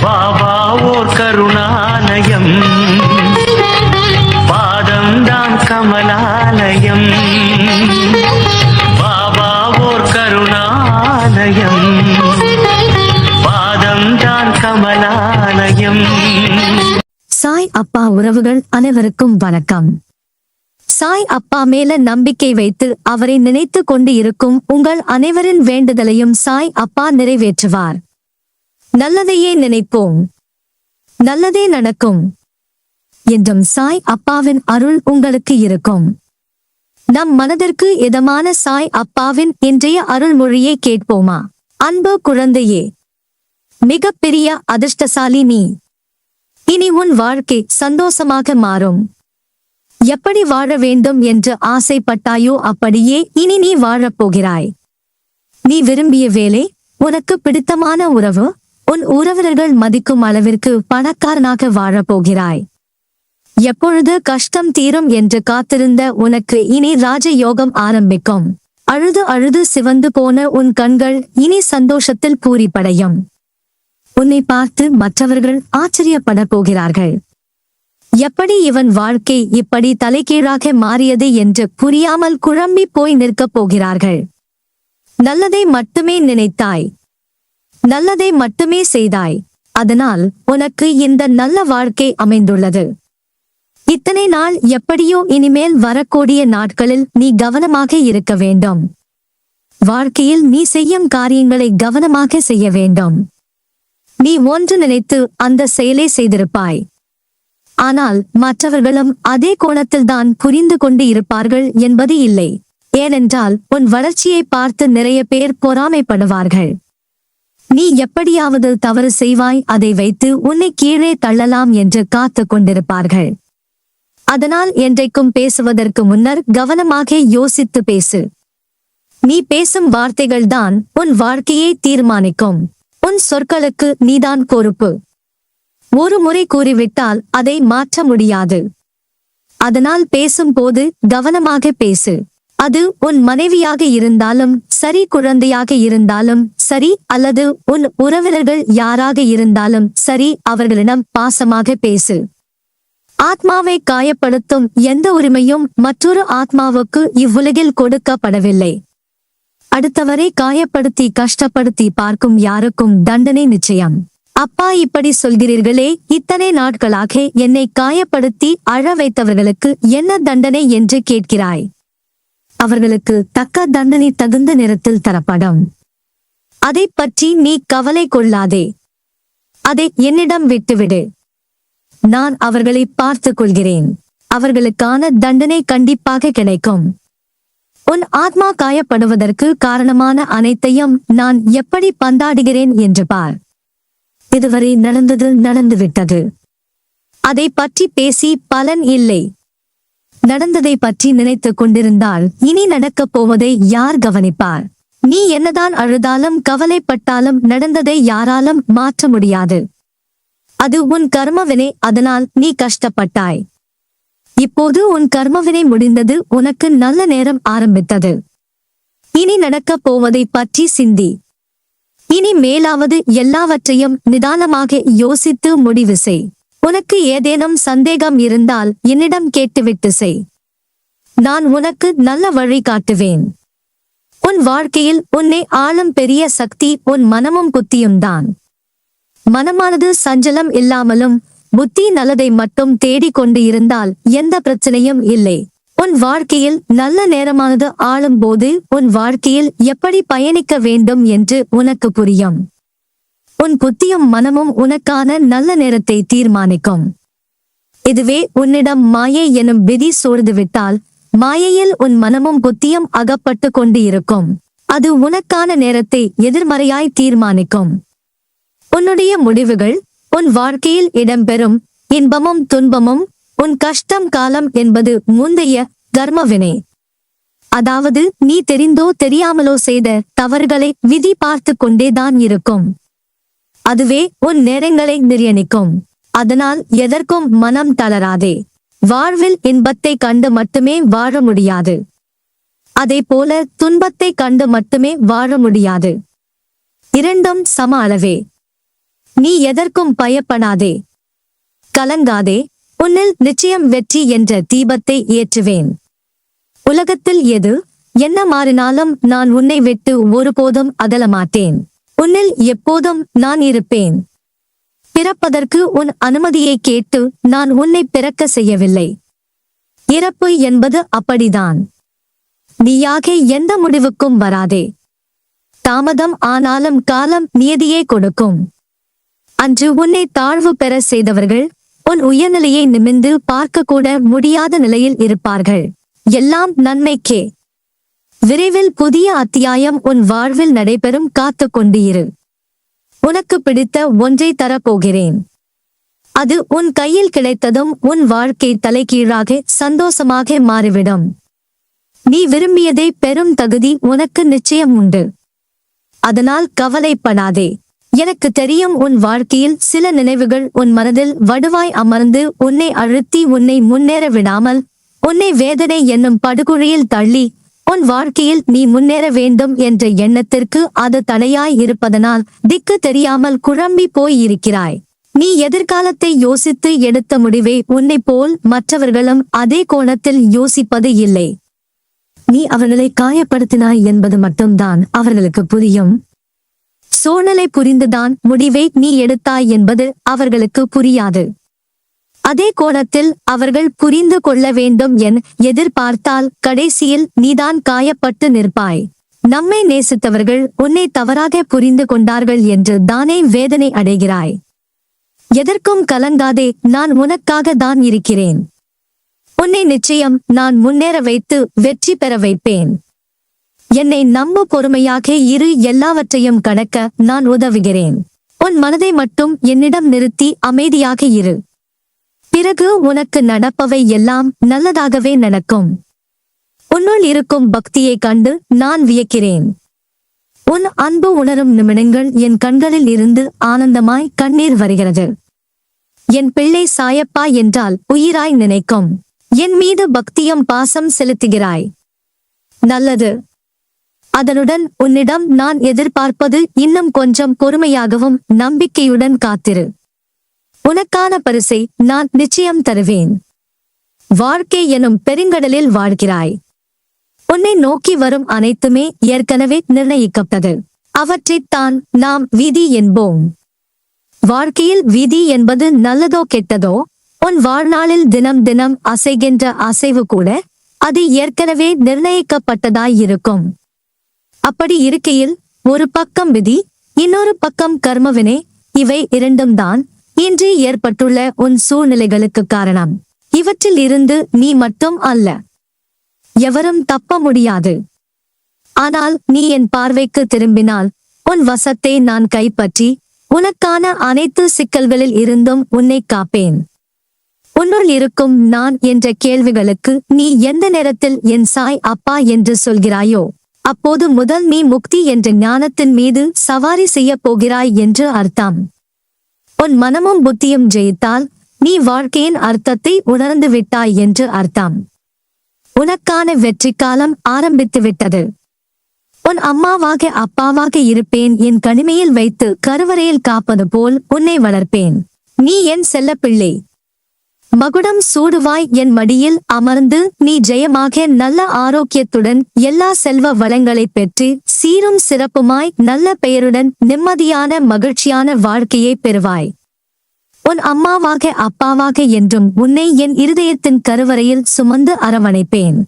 பாபா ஓர் கருணாலயம், பாதம்தான் கமலாலயம். பாபா ஓர் கருணாலயம், பாதம்தான் கமலாலயம். சாய் அப்பா உறவுகள் அனைவருக்கும் வணக்கம். சாய் அப்பா மேல நம்பிக்கை வைத்து அவரை நினைத்து கொண்டு இருக்கும் உங்கள் அனைவரின் வேண்டுதலையும் சாய் அப்பா நிறைவேற்றுவார். நல்லதையே நினைப்போம், நல்லதே நடக்கும் என்றும் சாய் அப்பாவின் அருள் உங்களுக்கு இருக்கும். நம் மனதிற்கு இதமான சாய் அப்பாவின் இன்றைய அருள்மொழியை கேட்போமா? அன்பு குழந்தையே, மிகப்பெரிய அதிர்ஷ்டசாலி நீ. இனி உன் வாழ்க்கை சந்தோஷமாக மாறும். எப்படி வாழ வேண்டும் என்று ஆசைப்பட்டாயோ அப்படியே இனி நீ வாழப்போகிறாய். நீ விரும்பிய வேலை, உனக்கு பிடித்தமான உறவு, உன் உறவினர்கள் மதிக்கும் அளவிற்கு பணக்காரனாக வாழப்போகிறாய். எப்பொழுது கஷ்டம் தீரும் என்று காத்திருந்த உனக்கு இனி ராஜயோகம் ஆரம்பிக்கும். அழுது அழுது சிவந்து போன உன் கண்கள் இனி சந்தோஷத்தில் பூரிப்படையும். உன்னை பார்த்து மற்றவர்கள் ஆச்சரியப்பட போகிறார்கள். எப்படி இவன் வாழ்க்கை இப்படி தலைகீழாக மாறியது என்று புரியாமல் குழம்பி போய் நிற்கப் போகிறார்கள். நல்லதை மட்டுமே நினைத்தாய், நல்லதை மட்டுமே செய்தாய். அதனால் உனக்கு இந்த நல்ல வாழ்க்கை அமைந்துள்ளது. இத்தனை நாள் எப்படியோ இனிமேல் வரக்கூடிய நாட்களில் நீ கவனமாக இருக்க வேண்டும். வாழ்க்கையில் நீ செய்யும் காரியங்களை கவனமாக செய்ய வேண்டும். நீ ஒன்று நினைத்து அந்த செயலை செய்திருப்பாய். ஆனால் மற்றவர்களும் அதே கோணத்தில்தான் புரிந்து கொண்டு இருப்பார்கள் என்பது இல்லை. ஏனென்றால் உன் வளர்ச்சியை பார்த்து நிறைய பேர் பொறாமைப்படுவார்கள். நீ எப்படியாவது தவறு செய்வாய், அதை வைத்து உன்னை கீழே தள்ளலாம் என்று காத்து கொண்டிருப்பார்கள். அதனால் என்றைக்கும் பேசுவதற்கு முன்னர் கவனமாக யோசித்து பேசு. நீ பேசும் வார்த்தைகள்தான் உன் வாழ்க்கையை தீர்மானிக்கும். உன் சொற்களுக்கு நீதான் பொறுப்பு. ஒரு முறை கூறிவிட்டால் அதை மாற்ற முடியாது. அதனால் பேசும்போது கவனமாக பேசு. அது உன் மனைவியாக இருந்தாலும் சரி, குழந்தையாக இருந்தாலும் சரி, அல்லது உன் உறவினர்கள் யாராக இருந்தாலும் சரி, அவர்களிடம் பாசமாக பேசு. ஆத்மாவை காயப்படுத்தும் எந்த உரிமையும் மற்றொரு ஆத்மாவுக்கு இவ்வுலகில் கொடுக்கப்படவில்லை. அடுத்தவரை காயப்படுத்தி கஷ்டப்படுத்தி பார்க்கும் யாருக்கும் தண்டனை நிச்சயம். அப்பா, இப்படி சொல்கிறீர்களே, இத்தனை நாட்களாக என்னை காயப்படுத்தி அழ வைத்தவர்களுக்கு என்ன தண்டனை என்று கேட்கிறாய். அவர்களுக்கு தக்க தண்டனை தகுந்த நேரத்தில் தரப்படும். அதை பற்றி நீ கவலை கொள்ளாதே. அதை என்னிடம் விட்டுவிடு. நான் அவர்களை பார்த்துக் கொள்கிறேன். அவர்களுக்கான தண்டனை கண்டிப்பாக கிடைக்கும். உன் ஆத்மா காயப்படுவதற்கு காரணமான அனைத்தையும் நான் எப்படி பந்தாடுகிறேன் என்று பார். இதுவரை நடந்தது நடந்துவிட்டது. அதை பற்றி பேசி பலன் இல்லை. நடந்ததை பற்றி நினைத்துக் கொண்டிருந்தால் இனி நடக்கப் போவதை யார் கவனிப்பார்? நீ என்னதான் அழுதாலும் கவலைப்பட்டாலும் நடந்ததை யாராலும் மாற்ற முடியாது. அது உன் கர்மவினை. அதனால் நீ கஷ்டப்பட்டாய். இப்போது உன் கர்மவினை முடிந்தது. உனக்கு நல்ல நேரம் ஆரம்பித்தது. இனி நடக்கப் போவதை பற்றி சிந்தி. இனி மேலாவது எல்லாவற்றையும் நிதானமாக யோசித்து முடிவு செய். உனக்கு ஏதேனும் சந்தேகம் இருந்தால் என்னிடம் கேட்டுவிட்டு செய். நான் உனக்கு நல்ல வழி காட்டுவேன். உன் வாழ்க்கையில் உன்னை ஆளும் பெரிய சக்தி உன் மனமும் புத்தியும் தான். மனமானது சஞ்சலம் இல்லாமலும் புத்தி நல்லதை மட்டும் தேடிக்கொண்டு இருந்தால் எந்த பிரச்சனையும் இல்லை. உன் வாழ்க்கையில் நல்ல நேரமானது ஆளும் போது உன் வாழ்க்கையில் எப்படி பயணிக்க வேண்டும் என்று உனக்கு புரியும். உன் புத்தியும் மனமும் உனக்கான நல்ல நேரத்தை தீர்மானிக்கும். இதுவே உன்னிடம் மாயை எனும் விதி சூழ்ந்துவிட்டால் மாயையில் உன் மனமும் புத்தியும் அகப்பட்டு கொண்டு இருக்கும். அது உனக்கான நேரத்தை எதிர்மறையாய் தீர்மானிக்கும். உன்னுடைய முடிவுகள் உன் வாழ்க்கையில் இடம்பெறும் இன்பமும் துன்பமும் உன் கஷ்டம் காலம் என்பது முந்தைய கர்மவினை. அதாவது நீ தெரிந்தோ தெரியாமலோ செய்த தவறுகளை விதி பார்த்து கொண்டேதான் இருக்கும். அதுவே உன் நேரங்களை நிர்ணயிக்கும். அதனால் எதற்கும் மனம் தளராதே. வாழ்வில் இன்பத்தை கண்டு மட்டுமே வாழ முடியாது. அதேபோல துன்பத்தை கண்டு மட்டுமே வாழ முடியாது. இரண்டும் சம அளவே. நீ எதற்கும் பயப்படாதே, கலங்காதே, உன்னில் நிச்சயம் வெற்றி என்ற தீபத்தை ஏற்றுவேன். உலகத்தில் எது என்ன மாறினாலும் நான் உன்னை விட்டு ஒருபோதும் அகலமாட்டேன். உன்னில் எப்போதும் நான் இருப்பேன். பிறப்பதற்கு உன் அனுமதியை கேட்டு நான் உன்னை பிறக்க செய்யவில்லை. இறப்பு என்பது அப்படிதான். நீயாக எந்த முடிவுக்கும் வராதே. தாமதம் ஆனாலும் காலம் நியதியே கொடுக்கும். அன்று உன்னை தாழ்வு பெற செய்தவர்கள் உன் உயர்நிலையை நிமிர்ந்து பார்க்கக்கூட முடியாத நிலையில் இருப்பார்கள். எல்லாம் நன்மைக்கே. விரைவில் புதிய அத்தியாயம் உன் வாழ்வில் நடைபெறும். காத்து கொண்டு இரு. உனக்கு பிடித்த ஒன்றை தரப்போகிறேன். அது உன் கையில் கிடைத்ததும் உன் வாழ்க்கை தலைகீழாக சந்தோஷமாக மாறிவிடும். நீ விரும்பியதை பெறும் தகுதி உனக்கு நிச்சயம் உண்டு. அதனால் கவலைப்படாதே. எனக்கு தெரியும், உன் வாழ்க்கையில் சில நினைவுகள் உன் மனதில் வடுவாய் அமர்ந்து உன்னை அழுத்தி உன்னை முன்னேற விடாமல் உன்னை வேதனை என்னும் படுகுழியில் தள்ளி உன் வாழ்க்கையில் நீ முன்னேற வேண்டும் என்ற எண்ணத்திற்கு அது தடையாய் இருப்பதனால் திக்கு தெரியாமல் குழம்பி போய் இருக்கிறாய். நீ எதிர்காலத்தை யோசித்து எடுத்த முடிவை உன்னை போல் மற்றவர்களும் அதே கோணத்தில் யோசிப்பது இல்லை. நீ அவர்களை காயப்படுத்தினாய் என்பது மட்டும்தான் அவர்களுக்கு புரியும். சூழ்நிலை புரிந்துதான் முடிவை நீ எடுத்தாய் என்பது அவர்களுக்கு புரியாது. அதே கோணத்தில் அவர்கள் புரிந்து கொள்ள வேண்டும் என எதிர்பார்த்தால் கடைசியில் நீதான் காயப்பட்டு நிற்பாய். நம்மை நேசித்தவர்கள் உன்னை தவறாக புரிந்து கொண்டார்கள் என்று தானே வேதனை அடைகிறாய். எதற்கும் கலங்காதே, நான் உனக்காக தான் இருக்கிறேன். உன்னை நிச்சயம் நான் முன்னேற வைத்து வெற்றி பெற வைப்பேன். என்னை நம்ப, பொறுமையாக இரு, எல்லாவற்றையும் கடக்க நான் உதவுகிறேன். உன் மனதை மட்டும் என்னிடம் நிறுத்தி அமைதியாக இரு. பிறகு உனக்கு நடப்பவை எல்லாம் நல்லதாகவே நடக்கும். உன்னுள் இருக்கும் பக்தியை கண்டு நான் வியக்கிறேன். உன் அன்பு உணரும் நிமிடங்கள் என் கண்களில் இருந்து ஆனந்தமாய் கண்ணீர் வருகிறது. என் பிள்ளை சாயப்பா என்றால் உயிராய் நினைக்கும். என் மீது பக்தியும் பாசம் செலுத்துகிறாய். நல்லது. அதனுடன் உன்னிடம் நான் எதிர்பார்ப்பது இன்னும் கொஞ்சம் பொறுமையாகவும் நம்பிக்கையுடன் காத்திரு. உனக்கான பரிசை நான் நிச்சயம் தருவேன். வாழ்க்கை எனும் பெருங்கடலில் வாழ்கிறாய். உன்னை நோக்கி வரும் அனைத்துமே ஏற்கனவே நிர்ணயிக்கப்பட்டது. அவற்றைத்தான் நாம் விதி என்போம். வாழ்க்கையில் விதி என்பது நல்லதோ கெட்டதோ, உன் வாழ்நாளில் தினம் தினம் அசைகின்ற அசைவு கூட அது ஏற்கனவே நிர்ணயிக்கப்பட்டதாயிருக்கும். அப்படி இருக்கையில் ஒரு பக்கம் விதி, இன்னொரு பக்கம் கர்மவினை, இவை இரண்டும் தான் இன்று ஏற்பட்டுள்ள உன் சூழ்நிலைகளுக்கு காரணம். இவற்றில் இருந்து நீ மட்டும் அல்ல, எவரும் தப்ப முடியாது. ஆனால் நீ என் பார்வைக்கு திரும்பினால் உன் வசத்தை நான் கைப்பற்றி உனக்கான அனைத்து சிக்கல்களில் இருந்தும் உன்னை காப்பேன். உன்னுள் இருக்கும் நான் என்ற கேள்விகளுக்கு நீ எந்த நேரத்தில் என் சாய் அப்பா என்று சொல்கிறாயோ அப்போது முதல் நீ முக்தி என்ற ஞானத்தின் மீது சவாரி செய்ய போகிறாய் என்று அர்த்தம். உன் மனமும் புத்தியும் ஜெயித்தால் நீ வாழ்க்கையின் அர்த்தத்தை உணர்ந்து விட்டாய் என்று அர்த்தம். உனக்கான வெற்றி காலம் ஆரம்பித்து விட்டது. உன் அம்மாவாக அப்பாவாக இருப்பேன். என் கனிமையில் வைத்து கருவறையில் காப்பது போல் உன்னை வளர்ப்பேன். நீ என் செல்ல பிள்ளை. மகுடம் சூடுவாய் என் மடியில் அமர்ந்து நீ ஜெயமாக நல்ல ஆரோக்கியத்துடன் எல்லா செல்வ வளங்களை பெற்று சீரும் சிறப்புமாய் நல்ல பெயருடன் நிம்மதியான மகிழ்ச்சியான வாழ்க்கையை பெறுவாய். உன் அம்மாவாக அப்பாவாக என்றும் உன்னை என் இருதயத்தின் கருவறையில் சுமந்து அரவணைப்பேன்.